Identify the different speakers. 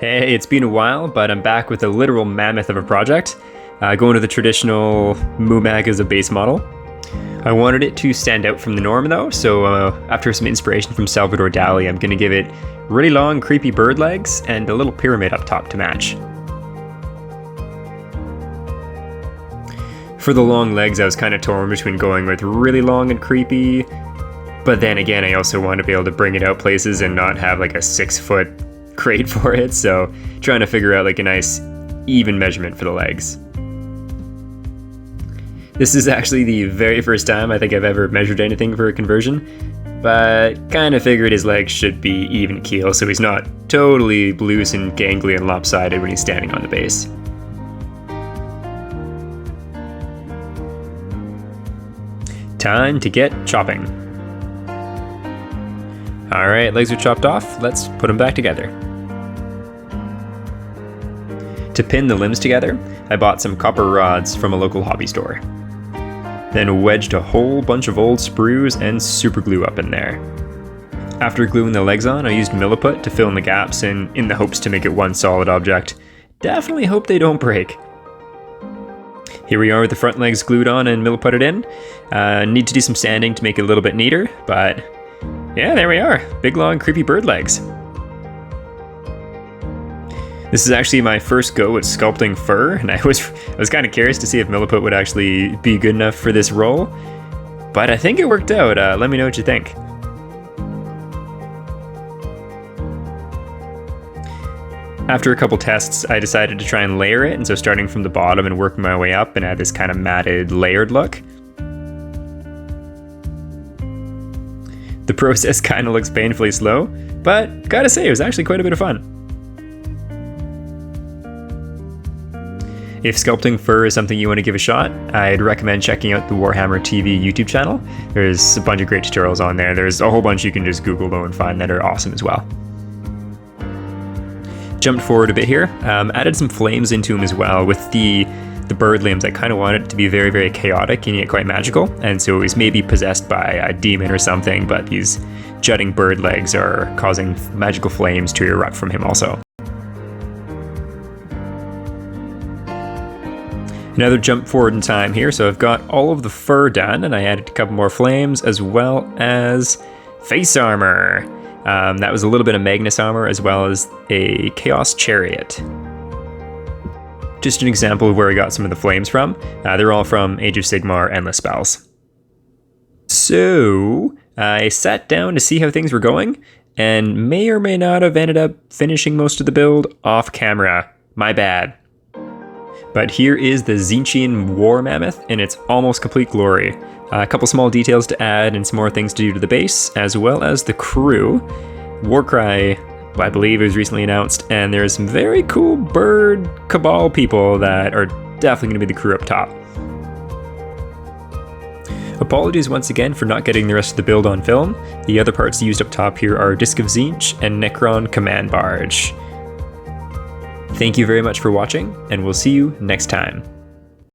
Speaker 1: Hey, it's been a while, but I'm back with a literal mammoth of a project. Going to the traditional Moomag as a base model. I wanted it to stand out from the norm though, so after some inspiration from Salvador Dali, I'm going to give it really long, creepy bird legs and a little pyramid up top to match. For the long legs, I was kind of torn between going with really long and creepy, but then again, I also want to be able to bring it out places and not have like a 6-foot crate for it, so trying to figure out like a nice even measurement for the legs. This is actually the very first time I think I've ever measured anything for a conversion, but kind of figured his legs should be even keel so he's not totally loose and gangly and lopsided when he's standing on the base. Time to get chopping. Alright, legs are chopped off, let's put them back together. To pin the limbs together, I bought some copper rods from a local hobby store. Then wedged a whole bunch of old sprues and super glue up in there. After gluing the legs on, I used milliput to fill in the gaps and in the hopes to make it one solid object. Definitely hope they don't break. Here we are with the front legs glued on and milliputted in. Need to do some sanding to make it a little bit neater, but yeah, there we are. Big long creepy bird legs. This is actually my first go at sculpting fur, and I was kind of curious to see if milliput would actually be good enough for this role, but I think it worked out. Let me know what you think. After a couple tests, I decided to try and layer it, and so starting from the bottom and working my way up and add this kind of matted, layered look. The process kind of looks painfully slow, but gotta say, it was actually quite a bit of fun. If sculpting fur is something you want to give a shot, I'd recommend checking out the Warhammer TV YouTube channel. There's a bunch of great tutorials on there. There's a whole bunch you can just Google though and find that are awesome as well. Jumped forward a bit here, added some flames into him as well. With the bird limbs, I kind of wanted it to be very, very chaotic and yet quite magical, and so it was maybe possessed by a demon or something, but these jutting bird legs are causing magical flames to erupt from him also. Another jump forward in time here, so I've got all of the fur done, and I added a couple more flames as well as face armor. That was a little bit of Magnus armor as well as a Chaos Chariot. Just an example of where I got some of the flames from. They're all from Age of Sigmar Endless Spells. So I sat down to see how things were going, and may or may not have ended up finishing most of the build off camera. My bad. But here is the Tzeentchian War Mammoth in its almost complete glory. A couple small details to add and some more things to do to the base, as well as the crew. Warcry, I believe, was recently announced, and there's some very cool bird cabal people that are definitely going to be the crew up top. Apologies once again for not getting the rest of the build on film. The other parts used up top here are Disc of Tzeentch and Necron Command Barge. Thank you very much for watching, and we'll see you next time.